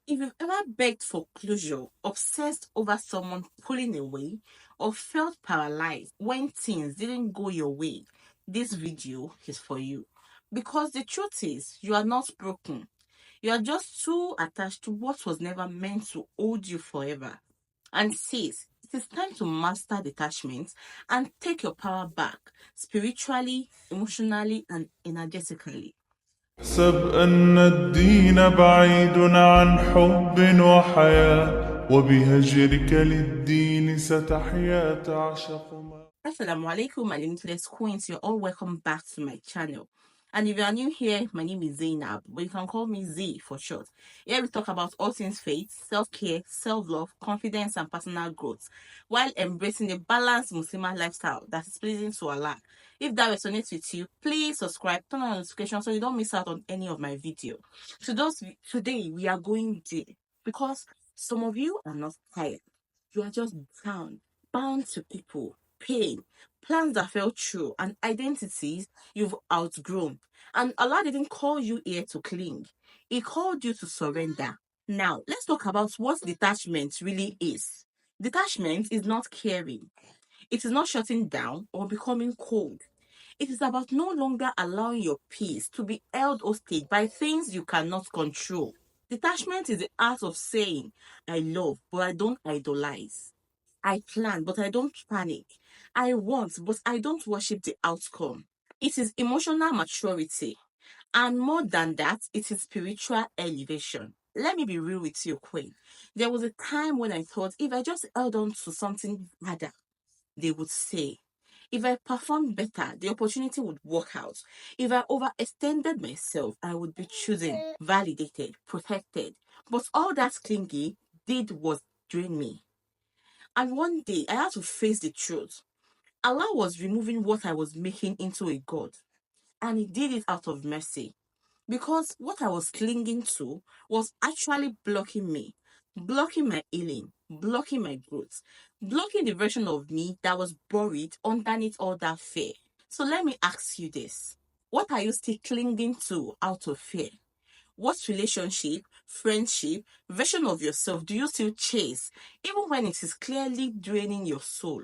If you've ever begged for closure, obsessed over someone pulling away, or felt paralyzed when things didn't go your way, this video is for you. Because the truth is, you are not broken. You are just too attached to what was never meant to hold you forever. And sis, it is time to master detachment and take your power back spiritually, emotionally, and energetically. احسب أن الدين بعيد عن حب وحياة وبهجرك للدين ستحيا تعشق ما As-salamu alaykum, my Limitless Queens. You're all welcome back to my channel. And if you are new here, my name is Zainab, but you can call me Z for short. Here we talk about all things faith, self-care, self-love, confidence, and personal growth, while embracing a balanced Muslim lifestyle that is pleasing to Allah. If that resonates with you, please subscribe, turn on notifications so you don't miss out on any of my video. Today we are going deep because some of you are not tired. You are just bound to people, pain, plans that fell through, and identities you've outgrown. And Allah didn't call you here to cling, He called you to surrender. Now, let's talk about what detachment really is. Detachment is not caring, it is not shutting down or becoming cold. It is about no longer allowing your peace to be held hostage by things you cannot control. Detachment is the art of saying, I love, but I don't idolize. I plan, but I don't panic. I want, but I don't worship the outcome. It is emotional maturity. And more than that, it is spiritual elevation. Let me be real with you, Queen. There was a time when I thought if I just held on to something harder, they would say. If I performed better, the opportunity would work out. If I overextended myself, I would be chosen, validated, protected. But all that clingy did was drain me. And one day I had to face the truth. Allah was removing what I was making into a God. And He did it out of mercy. Because what I was clinging to was actually blocking me, blocking my healing, blocking my growth, blocking the version of me that was buried underneath all that fear. So let me ask you this. What are you still clinging to out of fear? What relationship, friendship, version of yourself do you still chase, even when it is clearly draining your soul?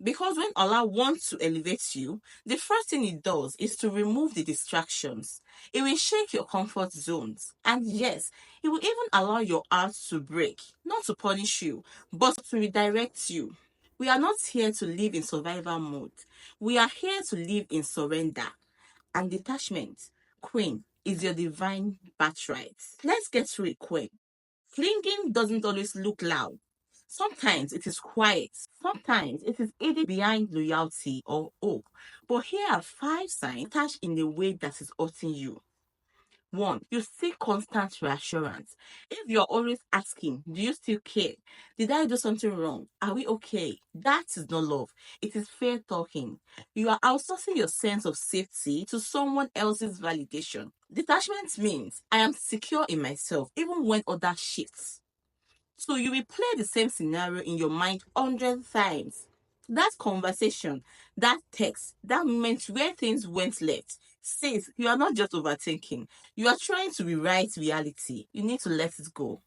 Because when Allah wants to elevate you, the first thing He does is to remove the distractions. It will shake your comfort zones. And yes, He will even allow your heart to break, not to punish you, but to redirect you. We are not here to live in survival mode. We are here to live in surrender and detachment. Queen is your divine birthright. Let's get to it, Queen. Clinging doesn't always look loud. Sometimes it is quiet. Sometimes it is hidden behind loyalty or hope. But here are five signs attached in a way that is hurting you. One, you seek constant reassurance. If you're always asking, do you still care? Did I do something wrong? Are we okay? That is not love. It is fair talking. You are outsourcing your sense of safety to someone else's validation. Detachment means I am secure in myself even when others shift. So you replay the same scenario in your mind 100 times. That conversation, that text, that moment where things went left says you are not just overthinking. You are trying to rewrite reality. You need to let it go.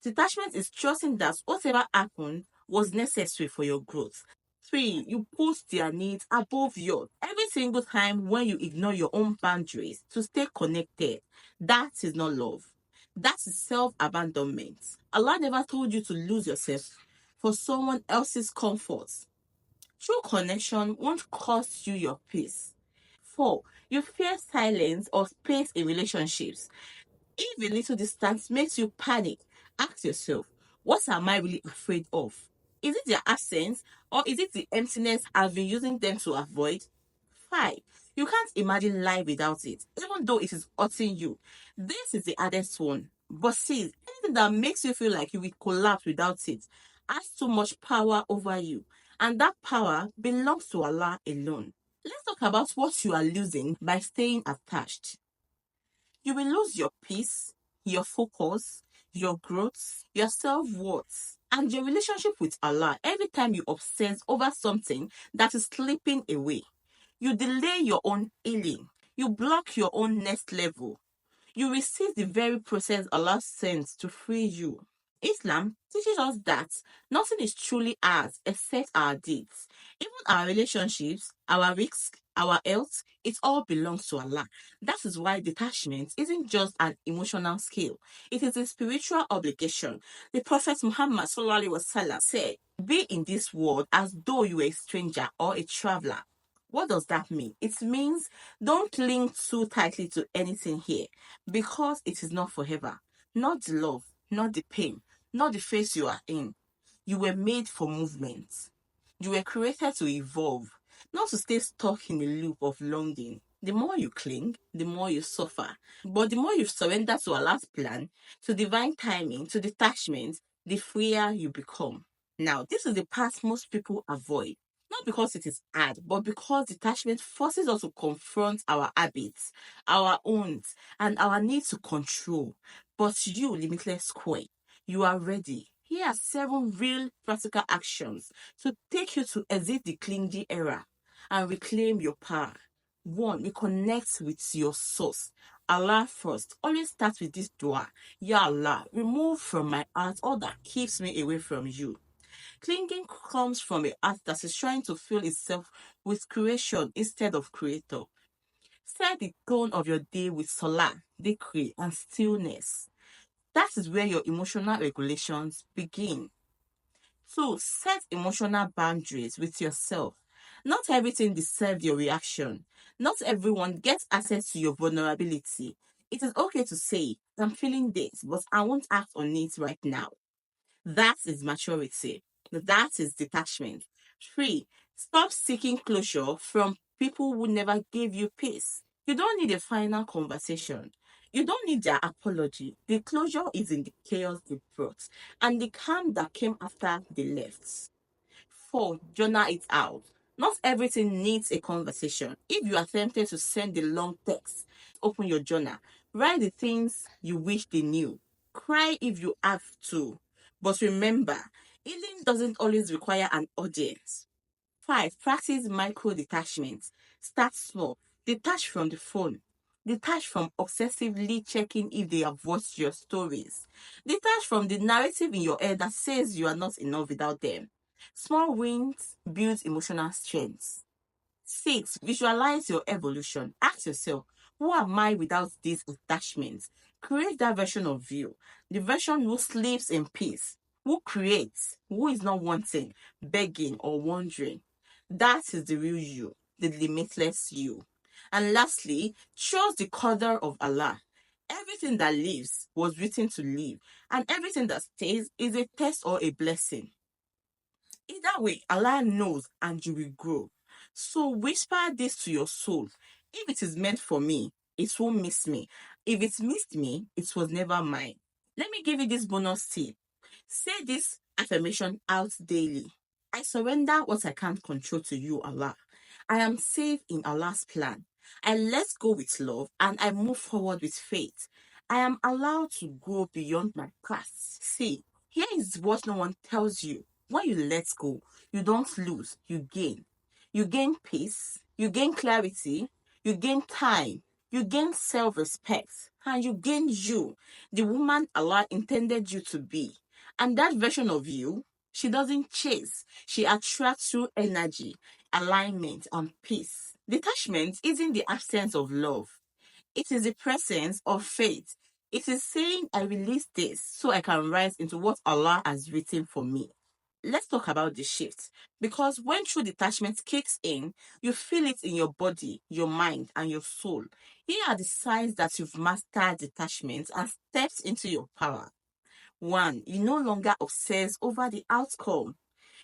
Detachment is trusting that whatever happened was necessary for your growth. Three, you put their needs above yours. Every single time when you ignore your own boundaries to stay connected, that is not love. That is self-abandonment. Allah never told you to lose yourself for someone else's comfort. True connection won't cost you your peace. Four, you fear silence or space in relationships. If a little distance makes you panic, ask yourself, what am I really afraid of? Is it their absence or is it the emptiness I've been using them to avoid? Five, you can't imagine life without it, even though it is hurting you. This is the hardest one. But see, anything that makes you feel like you will collapse without it has too much power over you. And that power belongs to Allah alone. Let's talk about what you are losing by staying attached. You will lose your peace, your focus, your growth, your self worth, and your relationship with Allah every time you obsess over something that is slipping away. You delay your own healing, you block your own next level. You receive the very process Allah sends to free you. Islam teaches us that nothing is truly ours except our deeds. Even our relationships, our risks, our health, it all belongs to Allah. That is why detachment isn't just an emotional skill, it is a spiritual obligation. The Prophet Muhammad SAW said, "Be in this world as though you were a stranger or a traveler." What does that mean? It means don't cling too tightly to anything here because it is not forever. Not the love, not the pain, not the phase you are in. You were made for movement. You were created to evolve, not to stay stuck in a loop of longing. The more you cling, the more you suffer. But the more you surrender to Allah's plan, to divine timing, to detachment, the freer you become. Now, this is the part most people avoid. Not because it is hard, but because detachment forces us to confront our habits, our own, and our need to control. But you, Limitless Queen, you are ready. Here are 7 real practical actions to take you to exit the clingy era and reclaim your power. 1. Reconnect with your source. Allah first. Always start with this dua. Ya Allah, remove from my heart all that keeps me away from you. Clinging comes from a heart that is trying to fill itself with creation instead of creator. Set the tone of your day with salah, dhikr, and stillness. That is where your emotional regulations begin. 2. Set emotional boundaries with yourself. Not everything deserves your reaction. Not everyone gets access to your vulnerability. It is okay to say, I'm feeling this, but I won't act on it right now. That is maturity. That is detachment. 3. Stop seeking closure from people who never gave you peace. You don't need a final conversation. You don't need their apology. The closure is in the chaos they brought and the calm that came after they left. 4. Journal it out. Not everything needs a conversation. If you are tempted to send a long text, open your journal. Write the things you wish they knew. Cry if you have to. But remember, healing doesn't always require an audience. 5. Practice micro detachment. Start small. Detach from the phone. Detach from obsessively checking if they have watched your stories. Detach from the narrative in your head that says you are not enough without them. Small wins build emotional strength. 6. Visualize your evolution. Ask yourself, who am I without these attachments? Create that version of you. The version who sleeps in peace, who creates, who is not wanting, begging, or wandering. That is the real you, the limitless you. And lastly, trust the qadar of Allah. Everything that lives was written to live, and everything that stays is a test or a blessing. Either way, Allah knows and you will grow. So whisper this to your soul. If it is meant for me, it won't miss me. If it missed me, it was never mine. Let me give you this bonus tip. Say this affirmation out daily. I surrender what I can't control to you, Allah. I am safe in Allah's plan. I let go with love and I move forward with faith. I am allowed to go beyond my past. See, here is what no one tells you. When you let go, you don't lose, you gain. You gain peace, you gain clarity, you gain time, you gain self respect, and you gain you, the woman Allah intended you to be. And that version of you, she doesn't chase, she attracts through energy, alignment, and peace. Detachment isn't the absence of love, it is the presence of faith. It is saying, I release this so I can rise into what Allah has written for me. Let's talk about the shift. Because when true detachment kicks in, you feel it in your body, your mind, and your soul. Here are the signs that you've mastered detachment and stepped into your power. 1. You no longer obsess over the outcome.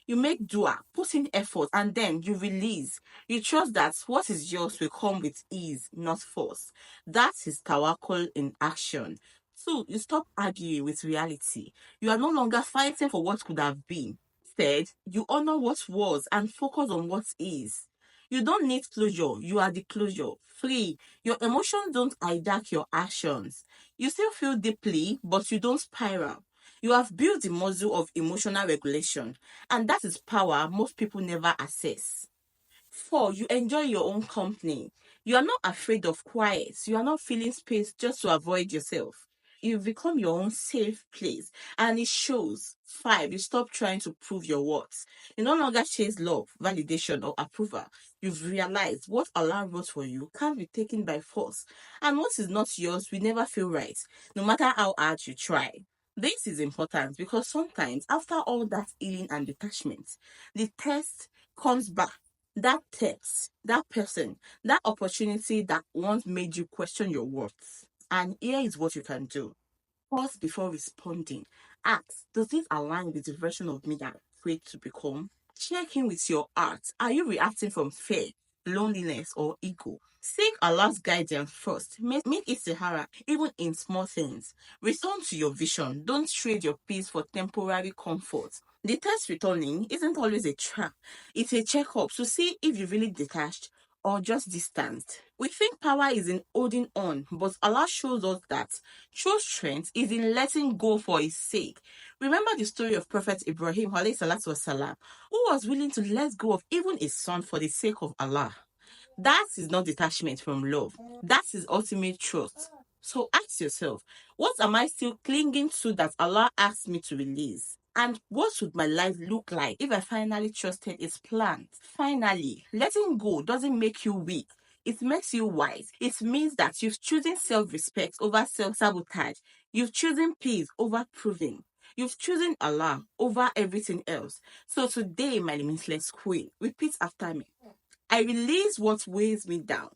You make dua, put in effort, and then you release. You trust that what is yours will come with ease, not force. That is tawakkul in action. 2. You stop arguing with reality. You are no longer fighting for what could have been. Instead, you honor what was and focus on what is. You don't need closure, you are the closure. 3. Your emotions don't hijack your actions. You still feel deeply, but you don't spiral. You have built the muscle of emotional regulation, and that is power most people never access. 4. You enjoy your own company. You are not afraid of quiet. You are not filling space just to avoid yourself. You've become your own safe place, and it shows. 5, you stop trying to prove your worth. You no longer chase love, validation, or approval. You've realized what Allah wrote for you can't be taken by force, and what is not yours will never feel right, no matter how hard you try. This is important because sometimes, after all that healing and detachment, the test comes back. That text, that person, that opportunity that once made you question your worth. And here is what you can do. Pause before responding. Ask, does this align with the version of me that I prayed to become? Check in with your heart. Are you reacting from fear, loneliness, or ego? Seek Allah's guidance first. Make it Sahara, even in small things. Return to your vision. Don't trade your peace for temporary comfort. The test returning isn't always a trap. It's a checkup to see if you really detached or just distanced. We think power is in holding on, but Allah shows us that true strength is in letting go for His sake. Remember the story of Prophet Ibrahim, alayhi salatu wasalam, who was willing to let go of even his son for the sake of Allah. That is not detachment from love. That is ultimate trust. So ask yourself, what am I still clinging to that Allah asked me to release? And what would my life look like if I finally trusted His plan? Finally, letting go doesn't make you weak. It makes you wise. It means that you've chosen self-respect over self-sabotage. You've chosen peace over proving. You've chosen Allah over everything else. So today, my limitless queen, repeat after me. I release what weighs me down.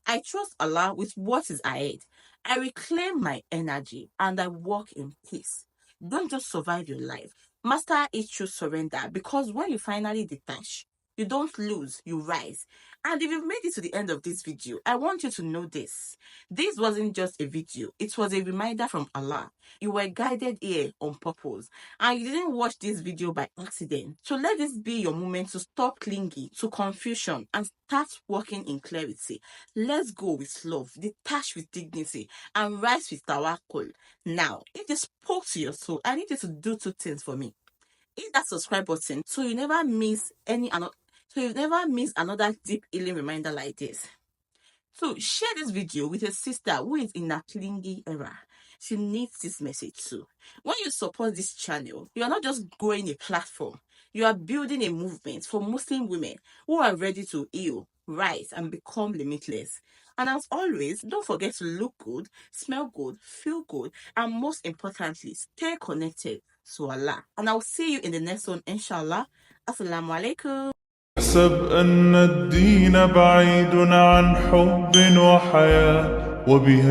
I trust Allah with what is ahead. I reclaim my energy and I walk in peace. Don't just survive your life. Master it through surrender, because when you finally detach, you don't lose, you rise. And if you've made it to the end of this video, I want you to know this. This wasn't just a video, it was a reminder from Allah. You were guided here on purpose, and you didn't watch this video by accident. So let this be your moment to stop clinging to confusion and start walking in clarity. Let's go with love, detach with dignity, and rise with tawakkul. Now, if this spoke to your soul, I need you to do 2 things for me. Hit that subscribe button so you never miss another deep healing reminder like this. So share this video with a sister who is in a clingy era. She needs this message too. When you support this channel, you are not just growing a platform. You are building a movement for Muslim women who are ready to heal, rise, and become limitless. And as always, don't forget to look good, smell good, feel good, and most importantly, stay connected to Allah. And I'll see you in the next one, inshallah. As-salamu alaykum. احسب أن الدين بعيد عن حب وحياة وبها